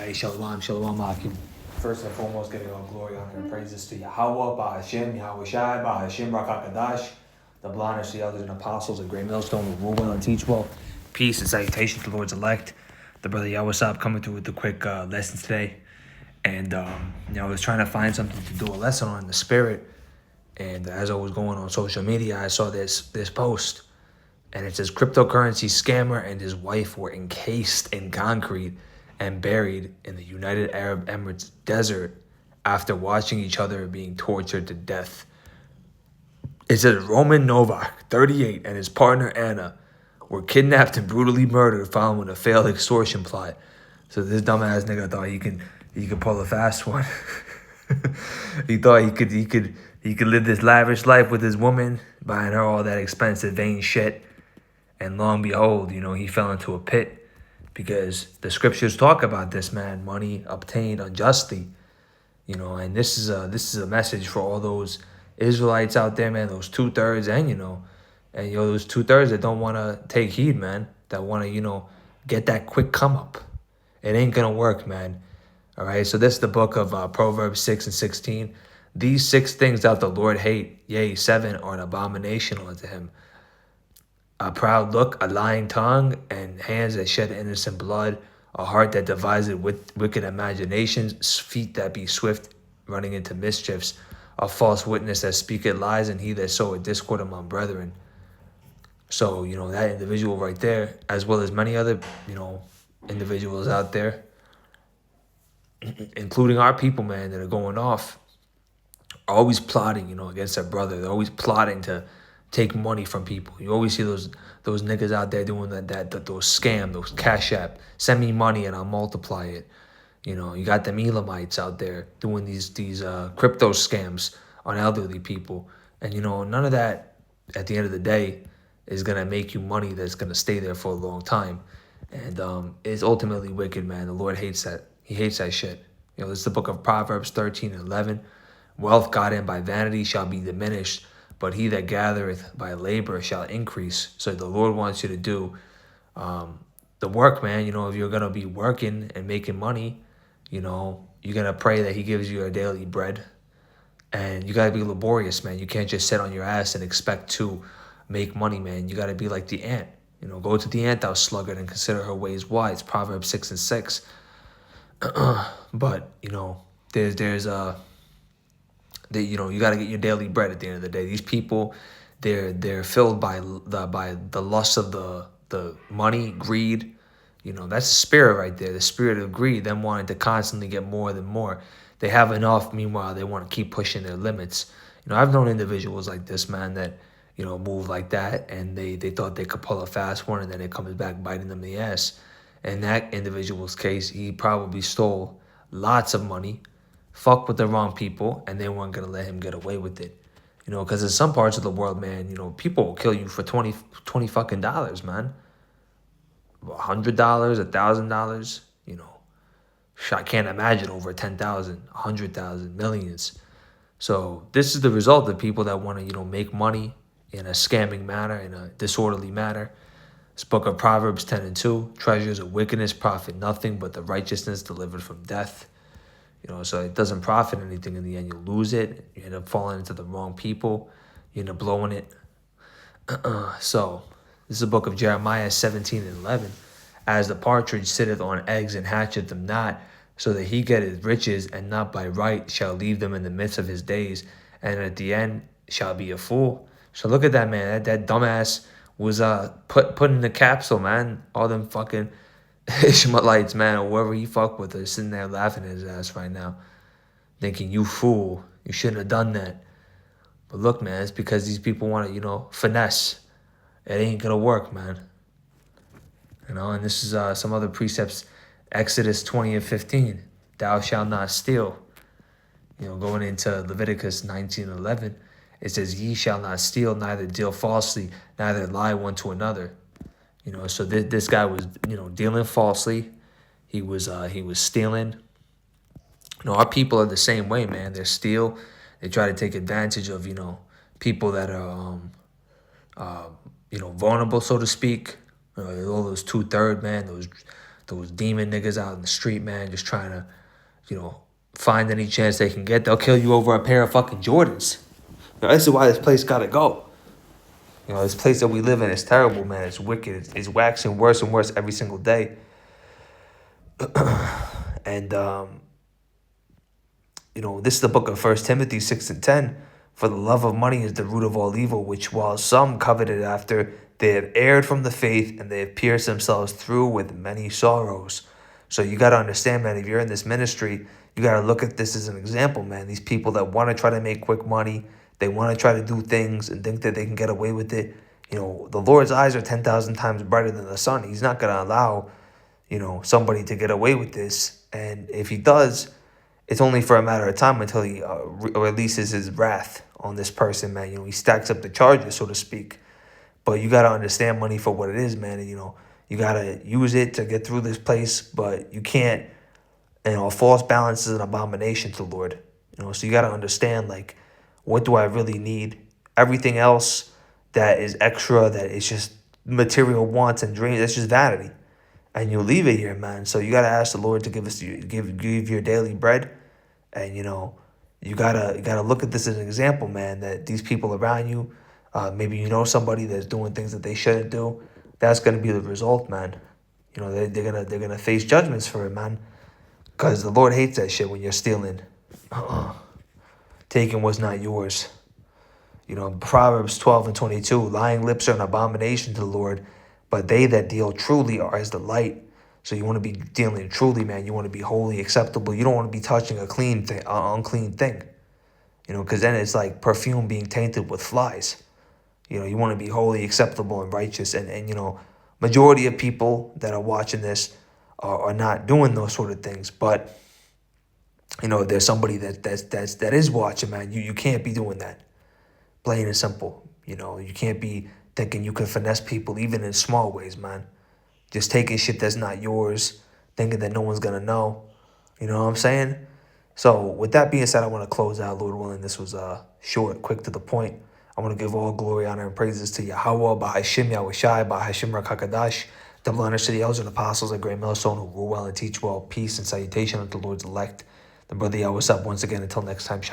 Hey, Shalom, Shalom, Akim. First and foremost, giving all glory, honor, and praises to Yahweh, Ba'Hashem, Yahweh Shai, Ba'Hashem, Rakakadash, the blindness, the elders, and apostles, a great millstone who rule well and teach well. Peace and salutation to the Lord's elect. The brother Yahweh Sab coming through with the quick lesson today. And, I was trying to find something to do a lesson on in the spirit. And as I was going on social media, I saw this post. And it says, cryptocurrency scammer and his wife were encased in concrete and buried in the United Arab Emirates desert after watching each other being tortured to death. It says Roman Novak, 38, and his partner Anna were kidnapped and brutally murdered following a failed extortion plot. So this dumbass nigga thought he could pull a fast one. He thought he could live this lavish life with his woman, buying her all that expensive vain shit. And lo and behold, he fell into a pit because the scriptures talk about this, man, money obtained unjustly. And this is a message for all those Israelites out there, man, those 2/3 and those 2/3 that don't want to take heed, man, that want to, get that quick come up. It ain't going to work, man. All right. So this is the book of Proverbs 6:16. These 6 things that the Lord hate, yea, 7 are an abomination unto him. A proud look, a lying tongue, and hands that shed innocent blood, a heart that devises wicked imaginations, feet that be swift running into mischiefs, a false witness that speaketh lies, and he that soweth discord among brethren. So, that individual right there, as well as many other, individuals out there, including our people, man, that are going off, are always plotting, against their brother. They're always plotting to take money from people. You always see those niggas out there doing those scam, those cash app. Send me money and I'll multiply it. You got them Elamites out there doing these crypto scams on elderly people. And none of that at the end of the day is gonna make you money that's gonna stay there for a long time. And it's ultimately wicked, man. The Lord hates that. He hates that shit. This is the book of Proverbs 13:11. Wealth got in by vanity shall be diminished, but he that gathereth by labor shall increase. So the Lord wants you to do the work, man. If you're going to be working and making money, you're going to pray that he gives you a daily bread. And you got to be laborious, man. You can't just sit on your ass and expect to make money, man. You got to be like the ant. Go to the ant, thou sluggard, and consider her ways wise. Proverbs 6:6. But, there's you got to get your daily bread at the end of the day. These people, they're filled by the lust of the money, greed. That's the spirit right there, the spirit of greed, them wanting to constantly get more than more. They have enough, meanwhile they want to keep pushing their limits. I've known individuals like this, man, that move like that, and they thought they could pull a fast one, and then it comes back biting them in the ass. In that individual's case, he probably stole lots of money, fuck with the wrong people, and they weren't going to let him get away with it. Because in some parts of the world, man, people will kill you for $20 fucking dollars, man. $100, $1,000, I can't imagine over 10,000, 100,000, millions. So this is the result of people that want to, make money in a scamming manner, in a disorderly manner. This book of Proverbs 10:2, treasures of wickedness profit nothing, but the righteousness delivered from death. So it doesn't profit anything in the end. You lose it. You end up falling into the wrong people. You end up blowing it. So this is the book of Jeremiah 17:11. As the partridge sitteth on eggs and hatcheth them not, so that he getteth riches and not by right shall leave them in the midst of his days, and at the end shall be a fool. So look at that, man. That dumbass was put in the capsule, man. All them fucking Ishmaelites, man, or whoever he fuck with, are sitting there laughing at his ass right now, thinking, you fool, you shouldn't have done that. But look, man, it's because these people want to, finesse. It ain't gonna work, man. And this is some other precepts. Exodus 20:15, thou shalt not steal. Going into Leviticus 19:11, it says, ye shall not steal, neither deal falsely, neither lie one to another. So this guy was, dealing falsely. He was stealing. Our people are the same way, man. They steal. They try to take advantage of, people that are, vulnerable, so to speak. All those 2/3, man, those demon niggas out in the street, man, just trying to, find any chance they can get. They'll kill you over a pair of fucking Jordans. This is why this place gotta go. This place that we live in is terrible, man. It's wicked. It's waxing worse and worse every single day. And, this is the book of 1 Timothy 6:10. For the love of money is the root of all evil, which while some coveted after, they have erred from the faith, and they have pierced themselves through with many sorrows. So you got to understand, man, if you're in this ministry, you got to look at this as an example, man. These people that want to try to make quick money, they want to try to do things and think that they can get away with it. The Lord's eyes are 10,000 times brighter than the sun. He's not going to allow, somebody to get away with this. And if he does, it's only for a matter of time until he releases his wrath on this person, man. He stacks up the charges, so to speak. But you got to understand money for what it is, man. And, you got to use it to get through this place, but you can't, a false balance is an abomination to the Lord. So you got to understand, like, what do I really need? Everything else that is extra, that is just material wants and dreams, that's just vanity. And you leave it here, man. So you got to ask the Lord to give your daily bread. And, you gotta look at this as an example, man, that these people around you, maybe somebody that's doing things that they shouldn't do. That's gonna be the result, man. They're gonna face judgments for it, man. Because the Lord hates that shit when you're stealing. Taking what's not yours. Proverbs 12:22, lying lips are an abomination to the Lord, but they that deal truly are as the light. So you want to be dealing truly, man. You want to be wholly acceptable. You don't want to be touching a clean thing, unclean thing. Because then it's like perfume being tainted with flies. You want to be wholly acceptable and righteous. And majority of people that are watching this are not doing those sort of things. But, there's somebody that is watching, man. You can't be doing that. Plain and simple. You can't be thinking you can finesse people even in small ways, man. Just taking shit that's not yours, thinking that no one's going to know. You know what I'm saying? So with that being said, I want to close out, Lord willing. This was short, quick, to the point. I want to give all glory, honor, and praises to Yahweh, Bahashim, Yahushai, Bahashim, Rakakadash. Double honors to the elders and apostles, a great millstone who rule well and teach well. Peace and salutation unto the Lord's elect. The brother Yahweh, what's up once again. Until next time, shalom.